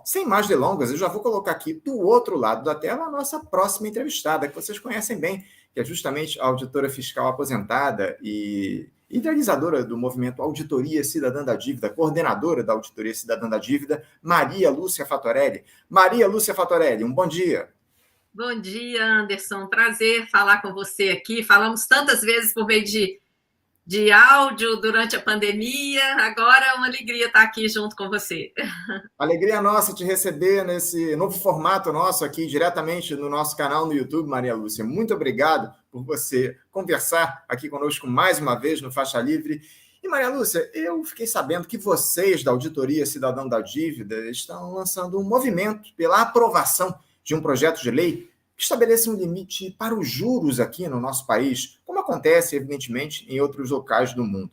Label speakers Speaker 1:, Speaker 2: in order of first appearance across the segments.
Speaker 1: Sem mais delongas, eu já vou colocar aqui do outro lado da tela a nossa próxima entrevistada, que vocês conhecem bem, que é justamente a auditora fiscal aposentada e idealizadora do movimento Auditoria Cidadã da Dívida, coordenadora da Auditoria Cidadã da Dívida, Maria Lúcia Fatorelli. Maria Lúcia Fatorelli, um bom dia.
Speaker 2: Bom dia, Anderson. Prazer falar com você aqui. Falamos tantas vezes por meio de áudio durante a pandemia. Agora é uma alegria estar aqui junto com você.
Speaker 1: Alegria nossa te receber nesse novo formato nosso aqui, diretamente no nosso canal no YouTube, Maria Lúcia. Muito obrigado por você conversar aqui conosco mais uma vez no Faixa Livre. E, Maria Lúcia, eu fiquei sabendo que vocês, da Auditoria Cidadã da Dívida, estão lançando um movimento pela aprovação de um projeto de lei que estabelece um limite para os juros aqui no nosso país, como acontece, evidentemente, em outros locais do mundo.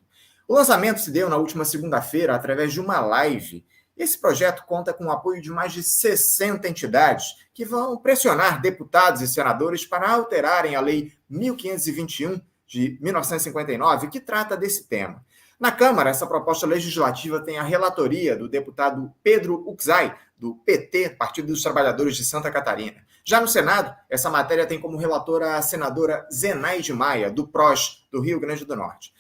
Speaker 1: O lançamento se deu na última segunda-feira através de uma live. Esse projeto conta com o apoio de mais de 60 entidades que vão pressionar deputados e senadores para alterarem a Lei 1521 de 1959, que trata desse tema. Na Câmara, essa proposta legislativa tem a relatoria do deputado Pedro Uczai, do PT, Partido dos Trabalhadores de Santa Catarina. Já no Senado, essa matéria tem como relatora a senadora Zenaide Maia, do PROS, do Rio Grande do Norte.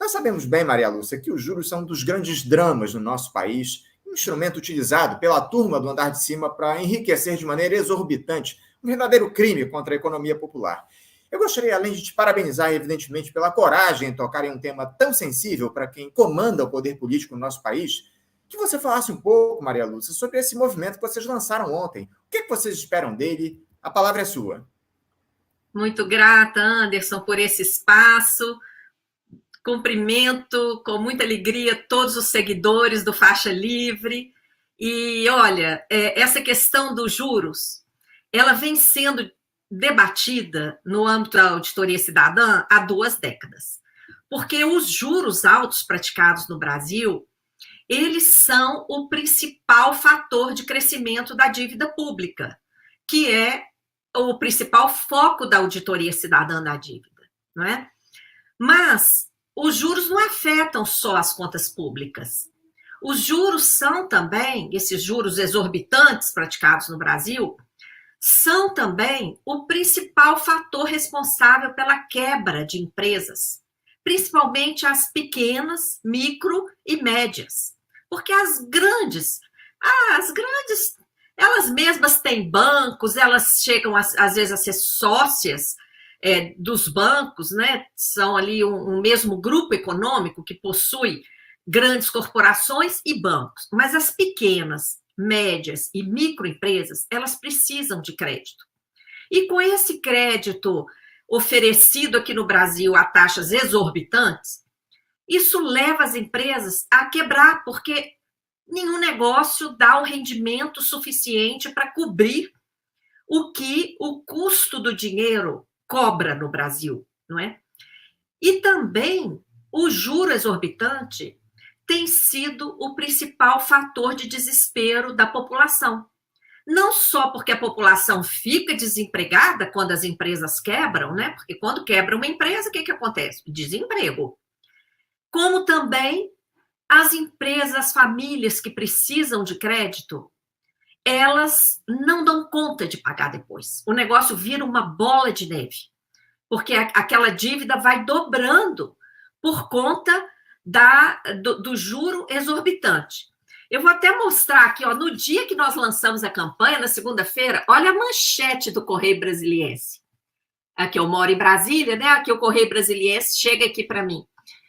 Speaker 1: Nós sabemos bem, Maria Lúcia, que os juros são um dos grandes dramas no nosso país, um instrumento utilizado pela turma do andar de cima para enriquecer de maneira exorbitante, um verdadeiro crime contra a economia popular. Eu gostaria, além de te parabenizar, evidentemente, pela coragem em tocar em um tema tão sensível para quem comanda o poder político no nosso país, que você falasse um pouco, Maria Lúcia, sobre esse movimento que vocês lançaram ontem. O que vocês esperam dele? A palavra é sua.
Speaker 2: Muito grata, Anderson, por esse espaço. Cumprimento com muita alegria todos os seguidores do Faixa Livre. E olha, essa questão dos juros, ela vem sendo debatida no âmbito da auditoria cidadã há 2 décadas. Porque os juros altos praticados no Brasil, eles são o principal fator de crescimento da dívida pública, que é o principal foco da auditoria cidadã da dívida, não é? Mas os juros não afetam só as contas públicas. Os juros são também, esses juros exorbitantes praticados no Brasil, são também o principal fator responsável pela quebra de empresas, principalmente as pequenas, micro e médias. Porque as grandes, elas mesmas têm bancos, elas chegam às vezes a ser sócias dos bancos, né? São ali um mesmo grupo econômico que possui grandes corporações e bancos. Mas as pequenas, médias e microempresas, elas precisam de crédito. E com esse crédito oferecido aqui no Brasil a taxas exorbitantes, isso leva as empresas a quebrar, porque nenhum negócio dá o rendimento suficiente para cobrir o que o custo do dinheiro cobra no Brasil, não é? E também o juro exorbitante tem sido o principal fator de desespero da população. Não só porque a população fica desempregada quando as empresas quebram, né? Porque quando quebra uma empresa, o que acontece? Desemprego. Como também as empresas, as famílias que precisam de crédito, elas não dão conta de pagar depois. O negócio vira uma bola de neve, porque aquela dívida vai dobrando por conta do juro exorbitante. Eu vou até mostrar aqui, ó, no dia que nós lançamos a campanha, na segunda-feira, olha a manchete do Correio Brasiliense. Aqui eu moro em Brasília, né? Aqui o Correio Brasiliense chega aqui para mim,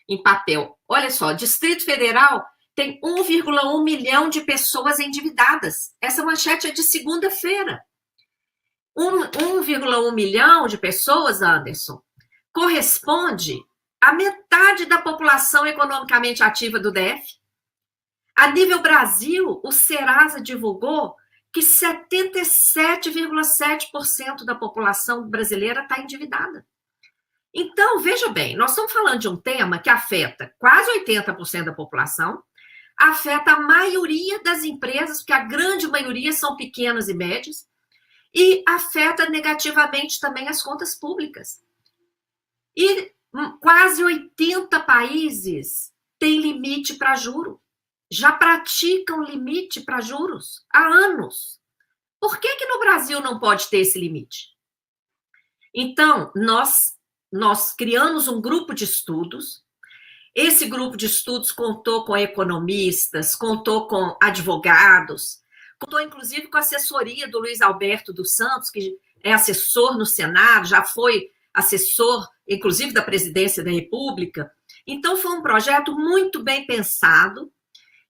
Speaker 2: em papel. Olha só, Distrito Federal tem 1,1 milhão de pessoas endividadas. Essa manchete é de segunda-feira. 1,1 milhão de pessoas, Anderson, corresponde à metade da população economicamente ativa do DF. A nível Brasil, o Serasa divulgou que 77,7% da população brasileira está endividada. Então, veja bem, nós estamos falando de um tema que afeta quase 80% da população, afeta a maioria das empresas, porque a grande maioria são pequenas e médias, e afeta negativamente também as contas públicas. E quase 80 países têm limite para juro. já praticam limite para juros há anos. Por que no Brasil não pode ter esse limite? Então, nós criamos um grupo de estudos. Esse grupo de estudos contou com economistas, contou com advogados, contou inclusive com a assessoria do Luiz Alberto dos Santos, que é assessor no Senado, já foi assessor, inclusive, da Presidência da República. Então, foi um projeto muito bem pensado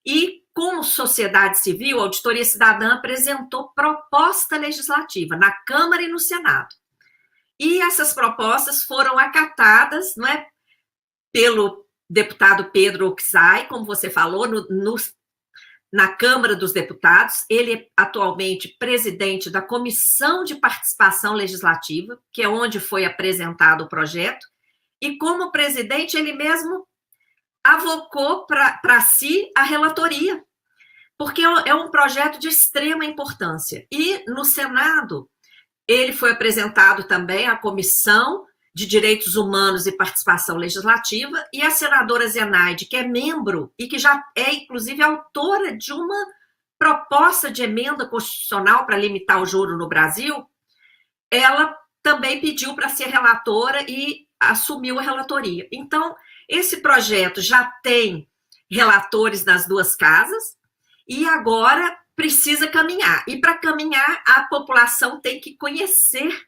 Speaker 2: e, como sociedade civil, a Auditoria Cidadã apresentou proposta legislativa na Câmara e no Senado. E essas propostas foram acatadas, não é, pelo deputado Pedro Oczai, como você falou, na Câmara dos Deputados. Ele é atualmente presidente da Comissão de Participação Legislativa, que é onde foi apresentado o projeto, e como presidente ele mesmo avocou para si a relatoria, porque é um projeto de extrema importância. E no Senado ele foi apresentado também à Comissão de Direitos Humanos e Participação Legislativa, e a senadora Zenaide, que é membro e que já é, inclusive, autora de uma proposta de emenda constitucional para limitar o juro no Brasil, ela também pediu para ser relatora e assumiu a relatoria. Então, esse projeto já tem relatores nas duas casas e agora precisa caminhar. E para caminhar, a população tem que conhecer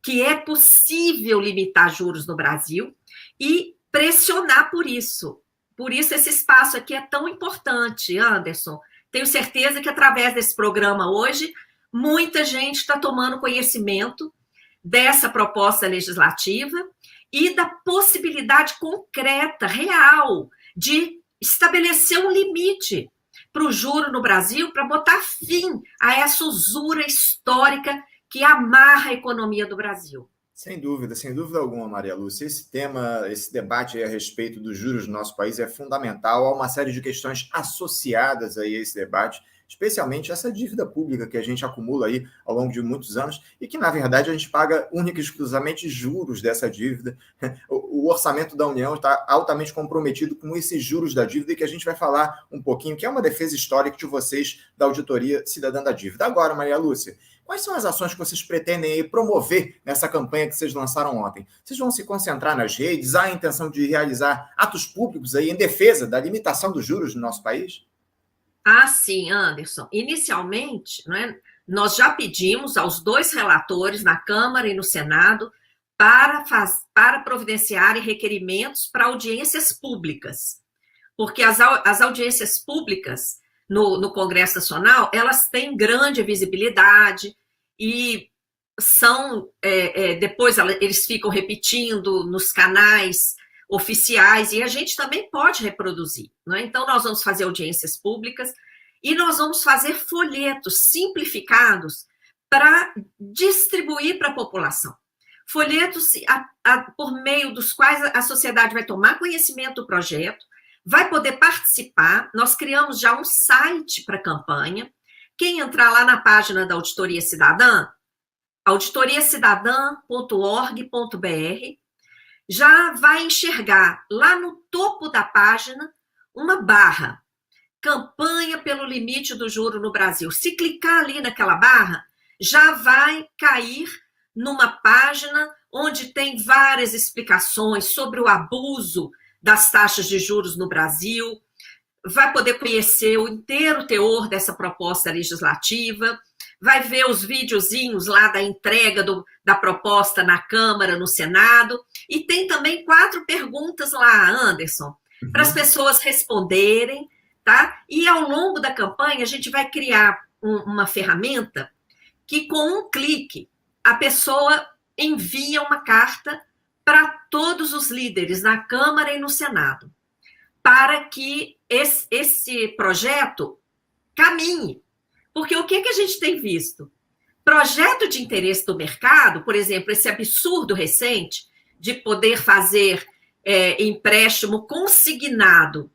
Speaker 2: que é possível limitar juros no Brasil e pressionar por isso. Por isso, esse espaço aqui é tão importante, Anderson. Tenho certeza que, através desse programa hoje, muita gente está tomando conhecimento dessa proposta legislativa e da possibilidade concreta, real, de estabelecer um limite para o juro no Brasil, para botar fim a essa usura histórica que amarra a economia do Brasil.
Speaker 1: Sem dúvida alguma, Maria Lúcia. Esse tema, esse debate a respeito dos juros no nosso país é fundamental. Há uma série de questões associadas aí a esse debate, especialmente essa dívida pública que a gente acumula aí ao longo de muitos anos e que, na verdade, a gente paga única e exclusivamente juros dessa dívida. O orçamento da União está altamente comprometido com esses juros da dívida e que a gente vai falar um pouquinho, que é uma defesa histórica de vocês da Auditoria Cidadã da Dívida. Agora, Maria Lúcia, quais são as ações que vocês pretendem aí promover nessa campanha que vocês lançaram ontem? Vocês vão se concentrar nas redes? Há a intenção de realizar atos públicos aí em defesa da limitação dos juros no nosso país?
Speaker 2: Ah, sim, Anderson. Inicialmente, nós já pedimos aos dois relatores, na Câmara e no Senado, para providenciarem requerimentos para audiências públicas. Porque as audiências públicas no Congresso Nacional, elas têm grande visibilidade e são, depois eles ficam repetindo nos canais oficiais e a gente também pode reproduzir. Então, nós vamos fazer audiências públicas e nós vamos fazer folhetos simplificados para distribuir para a população. Folhetos por meio dos quais a sociedade vai tomar conhecimento do projeto, vai poder participar. Nós criamos já um site para a campanha. Quem entrar lá na página da Auditoria Cidadã, auditoriacidadã.org.br, já vai enxergar lá no topo da página uma barra, campanha pelo limite do juro no Brasil. Se clicar ali naquela barra, já vai cair numa página onde tem várias explicações sobre o abuso das taxas de juros no Brasil, vai poder conhecer o inteiro teor dessa proposta legislativa, vai ver os videozinhos lá da entrega da proposta na Câmara, no Senado, e tem também 4 perguntas lá, Anderson, para as pessoas responderem, tá? E ao longo da campanha a gente vai criar uma ferramenta que, com um clique, a pessoa envia uma carta para todos os líderes na Câmara e no Senado, para que esse projeto caminhe. Porque o que a gente tem visto? Projeto de interesse do mercado, por exemplo, esse absurdo recente de poder fazer empréstimo consignado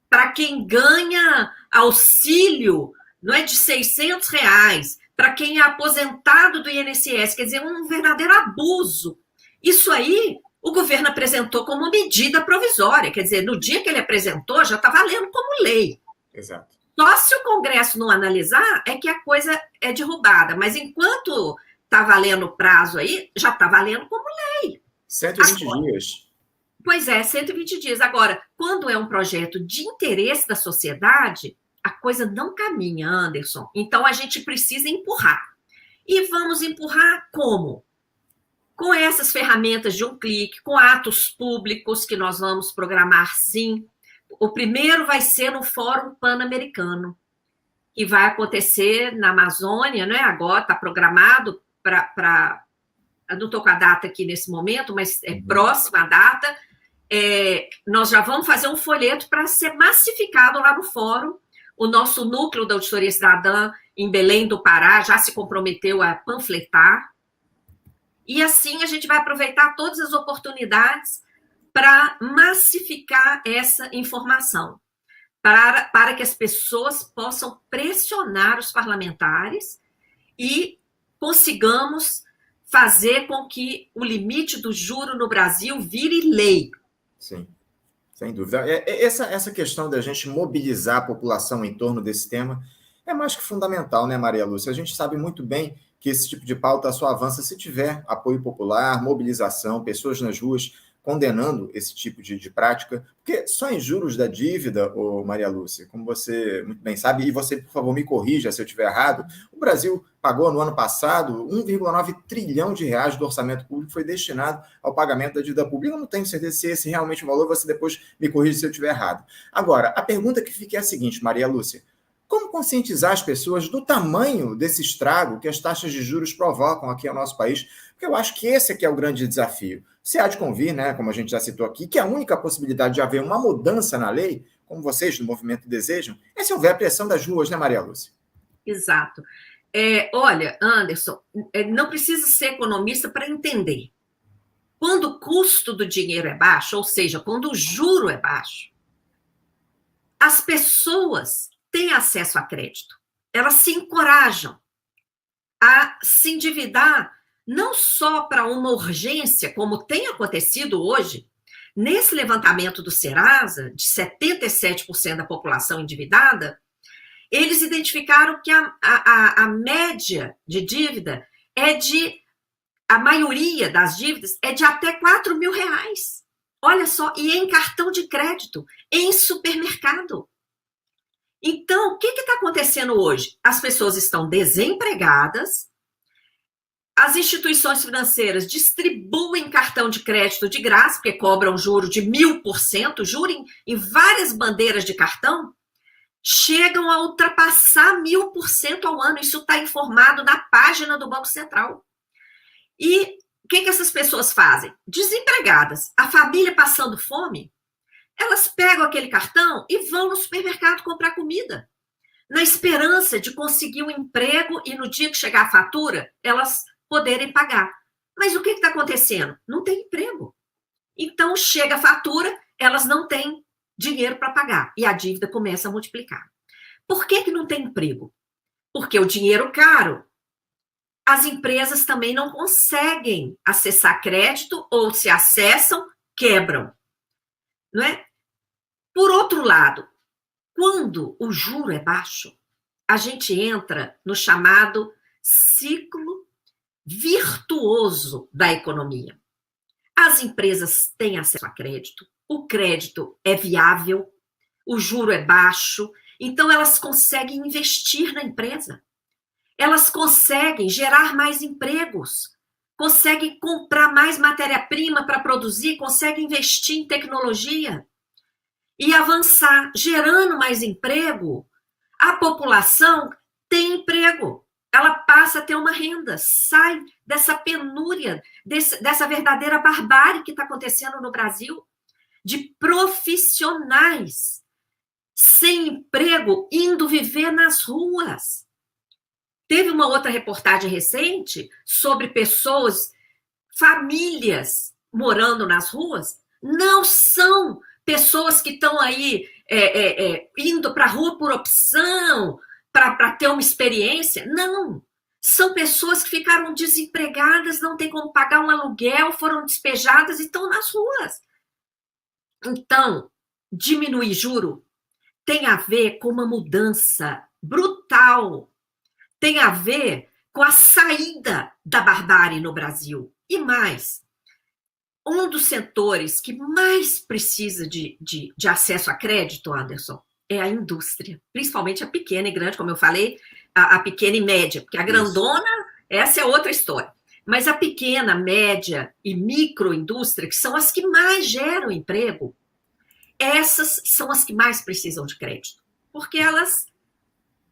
Speaker 2: para quem ganha auxílio, não é, de R$600, para quem é aposentado do INSS, quer dizer, um verdadeiro abuso. Isso aí o governo apresentou como medida provisória, quer dizer, no dia que ele apresentou já está valendo como lei.
Speaker 1: Exato.
Speaker 2: Só se o Congresso não analisar é que a coisa é derrubada. Mas enquanto está valendo o prazo aí, já está valendo como lei.
Speaker 1: 120
Speaker 2: Agora,
Speaker 1: dias.
Speaker 2: pois é, 120 dias. Agora, quando é um projeto de interesse da sociedade, a coisa não caminha, Anderson. Então, a gente precisa empurrar. E vamos empurrar como? Com essas ferramentas de um clique, com atos públicos que nós vamos programar, sim. O primeiro vai ser no Fórum Pan-Americano, que vai acontecer na Amazônia, né? Agora está programado para. Não estou com a data aqui nesse momento, mas é próxima a data. Nós já vamos fazer um folheto para ser massificado lá no fórum. O nosso núcleo da Auditoria Cidadã em Belém do Pará já se comprometeu a panfletar. E assim a gente vai aproveitar todas as oportunidades para massificar essa informação, para que as pessoas possam pressionar os parlamentares e consigamos fazer com que o limite do juro no Brasil vire lei.
Speaker 1: Sim, sem dúvida. Essa questão da gente mobilizar a população em torno desse tema é mais que fundamental, né, Maria Lúcia? A gente sabe muito bem que esse tipo de pauta só avança se tiver apoio popular, mobilização, pessoas nas ruas condenando esse tipo de prática, porque só em juros da dívida, Maria Lúcia, como você muito bem sabe, e você, por favor, me corrija se eu estiver errado, o Brasil pagou no ano passado 1,9 trilhão de reais do orçamento público foi destinado ao pagamento da dívida pública. Eu não tenho certeza se esse realmente é o valor, você depois me corrige se eu estiver errado. Agora, a pergunta que fica é a seguinte, Maria Lúcia, como conscientizar as pessoas do tamanho desse estrago que as taxas de juros provocam aqui no nosso país? Porque eu acho que esse aqui é o grande desafio. Se há de convir, né, como a gente já citou aqui, que a única possibilidade de haver uma mudança na lei, como vocês do movimento desejam, é se houver a pressão das ruas, né, Maria Lúcia?
Speaker 2: Exato. Olha, Anderson, não precisa ser economista para entender. Quando o custo do dinheiro é baixo, ou seja, quando o juro é baixo, as pessoas têm acesso a crédito. Elas se encorajam a se endividar, não só para uma urgência, como tem acontecido hoje. Nesse levantamento do Serasa, de 77% da população endividada, eles identificaram que a média de dívida a maioria das dívidas é de até 4 mil reais. Olha só, e em cartão de crédito, em supermercado. Então, o que está acontecendo hoje? As pessoas estão desempregadas, as instituições financeiras distribuem cartão de crédito de graça, porque cobram juro de 1000%, juro em várias bandeiras de cartão, chegam a ultrapassar 1000% ao ano. Isso está informado na página do Banco Central. E o que essas pessoas fazem? Desempregadas, a família passando fome, elas pegam aquele cartão e vão no supermercado comprar comida, na esperança de conseguir um emprego e no dia que chegar a fatura, elas poderem pagar. Mas o que está acontecendo? Não tem emprego. Então, chega a fatura, elas não têm dinheiro para pagar e a dívida começa a multiplicar. Por que não tem emprego? Porque o dinheiro caro. As empresas também não conseguem acessar crédito ou se acessam, quebram. Não é? Por outro lado, quando o juro é baixo, a gente entra no chamado ciclo virtuoso da economia. As empresas têm acesso a crédito, o crédito é viável, o juro é baixo, então elas conseguem investir na empresa. Elas conseguem gerar mais empregos, conseguem comprar mais matéria-prima para produzir, conseguem investir em tecnologia e avançar, gerando mais emprego. A população tem emprego, ela passa a ter uma renda, sai dessa penúria, dessa verdadeira barbárie que está acontecendo no Brasil, de profissionais sem emprego, indo viver nas ruas. Teve uma outra reportagem recente sobre pessoas, famílias morando nas ruas. Não são pessoas que estão aí indo para a rua por opção, para ter uma experiência. Não. São pessoas que ficaram desempregadas, não têm como pagar um aluguel, foram despejadas e estão nas ruas. Então, diminuir juro, tem a ver com uma mudança brutal, tem a ver com a saída da barbárie no Brasil. E mais, um dos setores que mais precisa de acesso a crédito, Anderson, é a indústria, principalmente a pequena e grande, como eu falei, a pequena e média, porque a grandona, essa é outra história. Mas a pequena, média e microindústria, que são as que mais geram emprego, essas são as que mais precisam de crédito, porque elas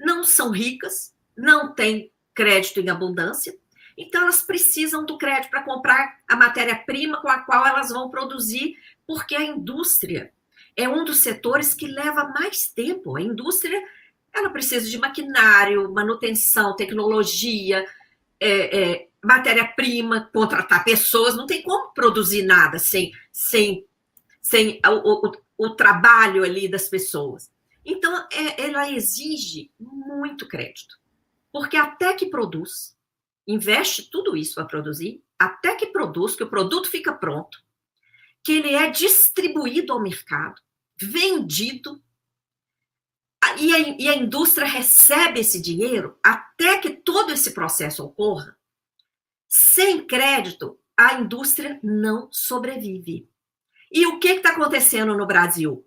Speaker 2: não são ricas, não têm crédito em abundância, então elas precisam do crédito para comprar a matéria-prima com a qual elas vão produzir, porque a indústria é um dos setores que leva mais tempo. A indústria, ela precisa de maquinário, manutenção, tecnologia, matéria-prima, contratar pessoas, não tem como produzir nada sem o trabalho ali das pessoas. Então, ela exige muito crédito, porque até que produz, investe tudo isso para produzir, até que produz, que o produto fica pronto, que ele é distribuído ao mercado, vendido, e a indústria recebe esse dinheiro, até que todo esse processo ocorra, sem crédito, a indústria não sobrevive. E o que está acontecendo no Brasil?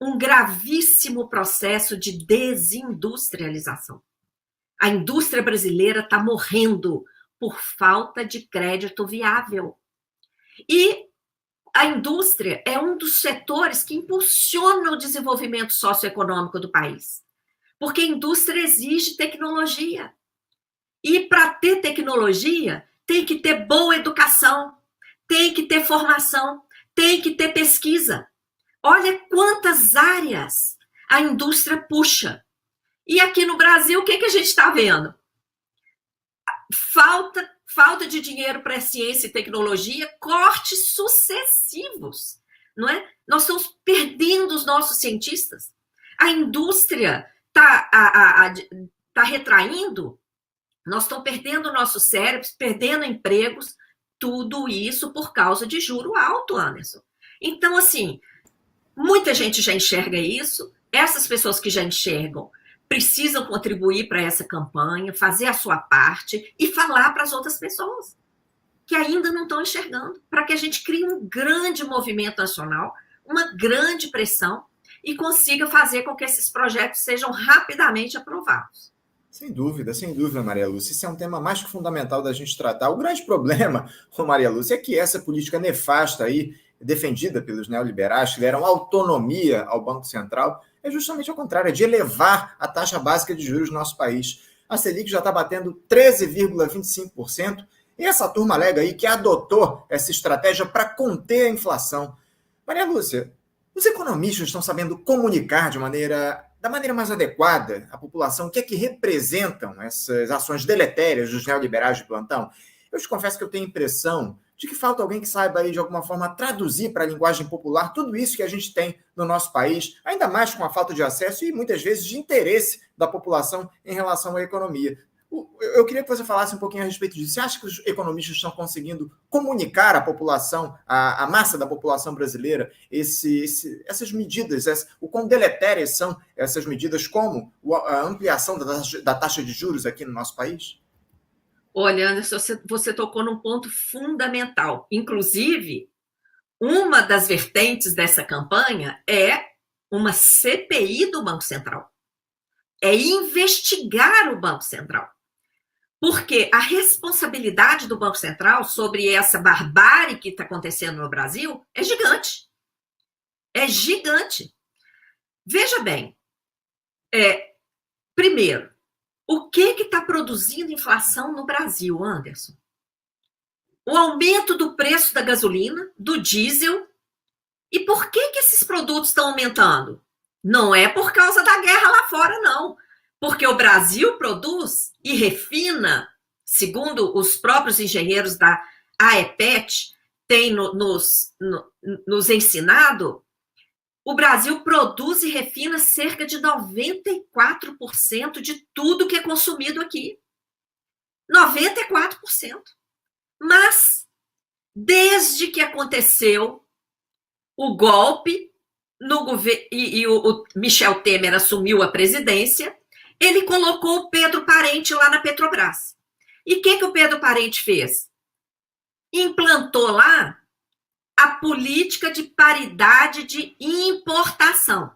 Speaker 2: Um gravíssimo processo de desindustrialização. A indústria brasileira está morrendo por falta de crédito viável. E a indústria é um dos setores que impulsiona o desenvolvimento socioeconômico do país, porque a indústria exige tecnologia. E para ter tecnologia, tem que ter boa educação, tem que ter formação, tem que ter pesquisa. Olha quantas áreas a indústria puxa. E aqui no Brasil, o que a gente está vendo? Falta de dinheiro para ciência e tecnologia, cortes sucessivos, não é? Nós estamos perdendo os nossos cientistas. A indústria está retraindo, nós estamos perdendo nossos cérebros, perdendo empregos, tudo isso por causa de juro alto, Anderson. Então, assim, muita gente já enxerga isso, essas pessoas que já enxergam precisam contribuir para essa campanha, fazer a sua parte e falar para as outras pessoas que ainda não estão enxergando, para que a gente crie um grande movimento nacional, uma grande pressão e consiga fazer com que esses projetos sejam rapidamente aprovados.
Speaker 1: Sem dúvida, Maria Lúcia. Isso é um tema mais que fundamental da gente tratar. O grande problema, Maria Lúcia, é que essa política nefasta aí, defendida pelos neoliberais, que deram autonomia ao Banco Central, é justamente ao contrário, é de elevar a taxa básica de juros no nosso país. A Selic já está batendo 13,25%, e essa turma alega aí que adotou essa estratégia para conter a inflação. Maria Lúcia, os economistas estão sabendo comunicar da maneira mais adequada à população o que é que representam essas ações deletérias dos neoliberais de plantão? Eu te confesso que eu tenho a impressão de que falta alguém que saiba aí, de alguma forma, traduzir para a linguagem popular tudo isso que a gente tem no nosso país, ainda mais com a falta de acesso e, muitas vezes, de interesse da população em relação à economia. Eu queria que você falasse um pouquinho a respeito disso. Você acha que os economistas estão conseguindo comunicar à população, à massa da população brasileira, essas medidas, o quão deletérias são essas medidas, como a ampliação da taxa de juros aqui no nosso país?
Speaker 2: Olha, Anderson, você tocou num ponto fundamental. Inclusive, uma das vertentes dessa campanha é uma CPI do Banco Central. É investigar o Banco Central. Porque a responsabilidade do Banco Central sobre essa barbárie que está acontecendo no Brasil é gigante. É gigante. Veja bem, primeiro, o que está produzindo inflação no Brasil, Anderson? O aumento do preço da gasolina, do diesel. E por que esses produtos estão aumentando? Não é por causa da guerra lá fora, não. Porque o Brasil produz e refina, segundo os próprios engenheiros da AEPET têm nos ensinado, o Brasil produz e refina cerca de 94% de tudo que é consumido aqui. 94%. Mas, desde que aconteceu o golpe e o Michel Temer assumiu a presidência, ele colocou o Pedro Parente lá na Petrobras. E o que o Pedro Parente fez? Implantou lá a política de paridade de importação.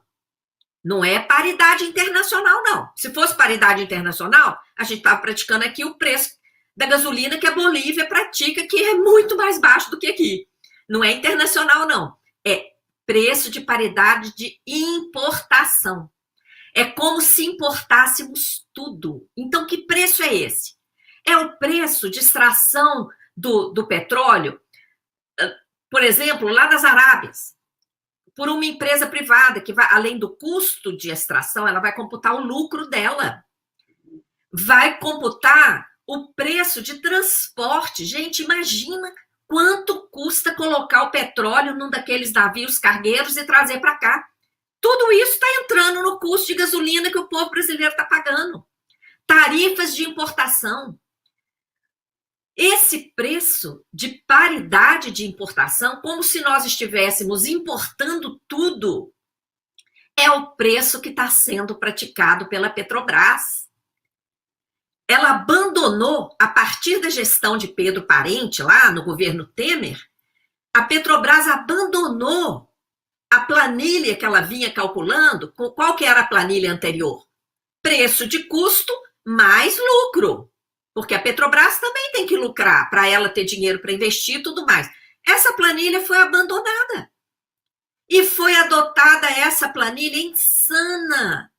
Speaker 2: Não é paridade internacional, não. Se fosse paridade internacional, a gente estava praticando aqui o preço da gasolina que a Bolívia pratica, que é muito mais baixo do que aqui. Não é internacional, não. É preço de paridade de importação. É como se importássemos tudo. Então, que preço é esse? É o preço de extração do petróleo, por exemplo, lá das Arábias, por uma empresa privada que vai, além do custo de extração, ela vai computar o lucro dela. Vai computar o preço de transporte. Gente, imagina quanto custa colocar o petróleo num daqueles navios cargueiros e trazer para cá. Tudo isso está entrando no custo de gasolina que o povo brasileiro está pagando. Tarifas de importação. Esse preço de paridade de importação, como se nós estivéssemos importando tudo, é o preço que está sendo praticado pela Petrobras. Ela abandonou, a partir da gestão de Pedro Parente, lá no governo Temer, a Petrobras abandonou a planilha que ela vinha calculando. Qual que era a planilha anterior? Preço de custo mais lucro. Porque a Petrobras também tem que lucrar para ela ter dinheiro para investir e tudo mais. Essa planilha foi abandonada. E foi adotada essa planilha insana,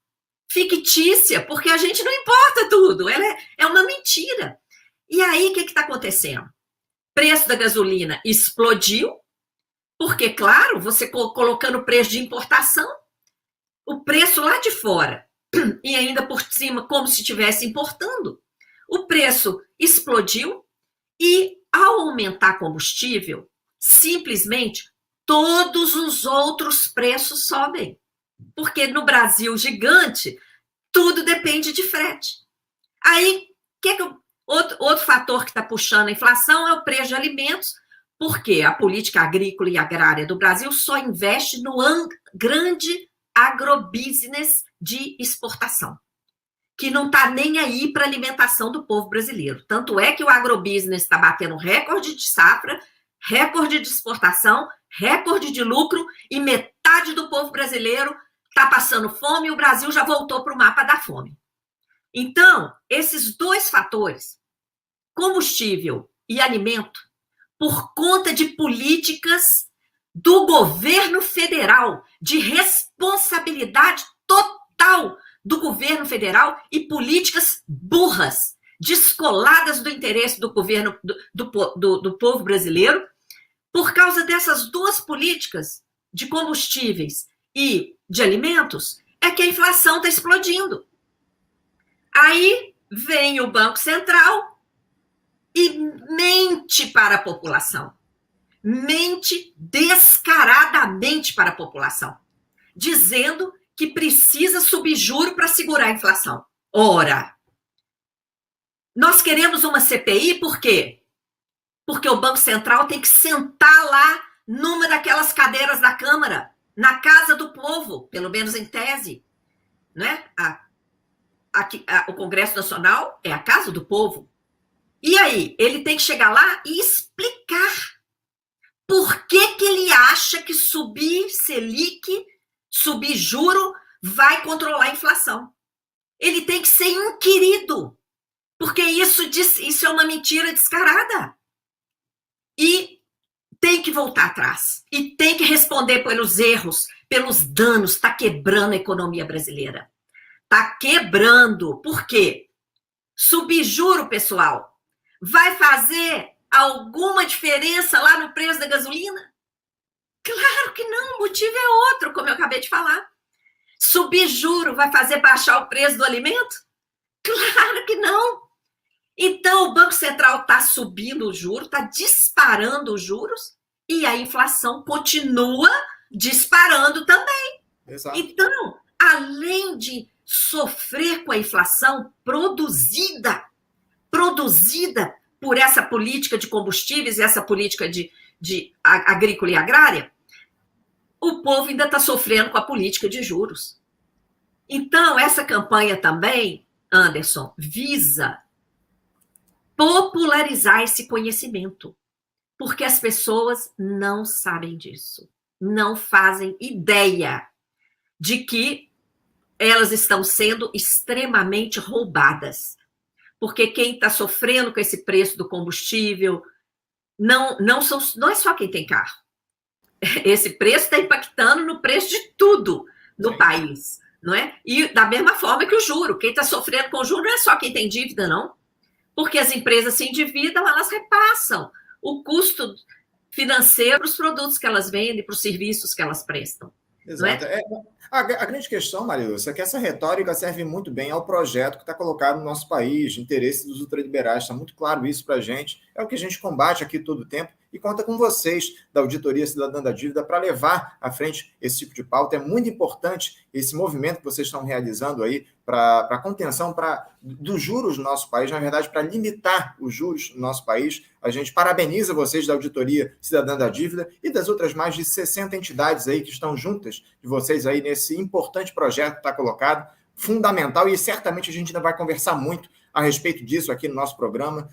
Speaker 2: fictícia, porque a gente não importa tudo. Ela é uma mentira. E aí, o que está acontecendo? Preço da gasolina explodiu, porque, claro, você colocando preço de importação, o preço lá de fora, e ainda por cima, como se estivesse importando, o preço explodiu e, ao aumentar combustível, simplesmente todos os outros preços sobem. Porque no Brasil gigante, tudo depende de frete. Aí, outro fator que está puxando a inflação é o preço de alimentos, porque a política agrícola e agrária do Brasil só investe no grande agrobusiness de exportação, que não está nem aí para a alimentação do povo brasileiro. Tanto é que o agrobusiness está batendo recorde de safra, recorde de exportação, recorde de lucro, e metade do povo brasileiro está passando fome, e o Brasil já voltou para o mapa da fome. Então, esses dois fatores, combustível e alimento, por conta de políticas do governo federal, de responsabilidade total do governo federal, e políticas burras, descoladas do interesse do governo, do povo brasileiro. Por causa dessas duas políticas de combustíveis e de alimentos, é que a inflação está explodindo. Aí vem o Banco Central e mente para a população. Mente descaradamente para a população, dizendo que precisa subir juro para segurar a inflação. Ora, nós queremos uma CPI por quê? Porque o Banco Central tem que sentar lá numa daquelas cadeiras da Câmara, na casa do povo, pelo menos em tese, né? O Congresso Nacional é a casa do povo. E aí, ele tem que chegar lá e explicar por que ele acha que subir Selic, subir juro, vai controlar a inflação. Ele tem que ser inquirido, porque isso é uma mentira descarada. E tem que voltar atrás. E tem que responder pelos erros, pelos danos. Está quebrando a economia brasileira. Está quebrando. Por quê? Subir juro, pessoal, vai fazer alguma diferença lá no preço da gasolina? Claro que não, o motivo é outro, como eu acabei de falar. Subir juro vai fazer baixar o preço do alimento? Claro que não. Então, o Banco Central está subindo o juro, está disparando os juros, e a inflação continua disparando também.
Speaker 1: Exato.
Speaker 2: Então, além de sofrer com a inflação produzida por essa política de combustíveis e essa política de agrícola e agrária, o povo ainda está sofrendo com a política de juros. Então, essa campanha também, Anderson, visa popularizar esse conhecimento, porque as pessoas não sabem disso, não fazem ideia de que elas estão sendo extremamente roubadas, porque quem está sofrendo com esse preço do combustível não é só quem tem carro. Esse preço está impactando no preço de tudo no país, não é? E da mesma forma que o juro, quem está sofrendo com o juro não é só quem tem dívida, não, porque as empresas se endividam, elas repassam o custo financeiro para os produtos que elas vendem, para os serviços que elas prestam.
Speaker 1: Exato. A grande questão, Maria Lúcia, é que essa retórica serve muito bem ao projeto que está colocado no nosso país, interesse dos ultraliberais, está muito claro isso para a gente, é o que a gente combate aqui todo o tempo e conta com vocês da Auditoria Cidadã da Dívida para levar à frente esse tipo de pauta. É muito importante esse movimento que vocês estão realizando aí para a contenção dos juros no nosso país, na verdade, para limitar os juros no nosso país. A gente parabeniza vocês da Auditoria Cidadã da Dívida e das outras mais de 60 entidades aí que estão juntas de vocês aí nesse importante projeto que está colocado, fundamental, e certamente a gente ainda vai conversar muito a respeito disso aqui no nosso programa.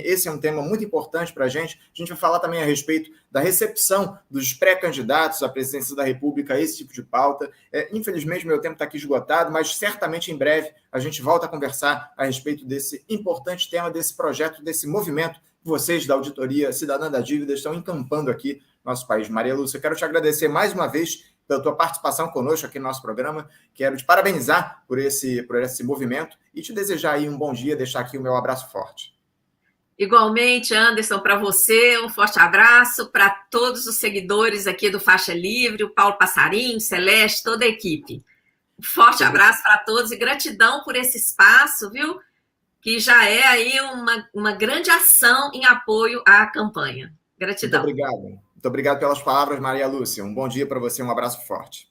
Speaker 1: Esse é um tema muito importante para a gente vai falar também a respeito da recepção dos pré-candidatos à presidência da República, esse tipo de pauta. Infelizmente, meu tempo está aqui esgotado, mas certamente em breve a gente volta a conversar a respeito desse importante tema, desse projeto, desse movimento que vocês da Auditoria Cidadã da Dívida estão encampando aqui no nosso país. Maria Lúcia, eu quero te agradecer mais uma vez pela tua participação conosco aqui no nosso programa. Quero te parabenizar por esse movimento e te desejar aí um bom dia, deixar aqui o meu abraço forte.
Speaker 2: Igualmente, Anderson, para você, um forte abraço, para todos os seguidores aqui do Faixa Livre, o Paulo Passarinho, Celeste, toda a equipe. Um forte abraço para todos e gratidão por esse espaço, viu? Que já é aí uma grande ação em apoio à campanha. Gratidão.
Speaker 1: Muito obrigado. Muito obrigado pelas palavras, Maria Lúcia. Um bom dia para você, um abraço forte.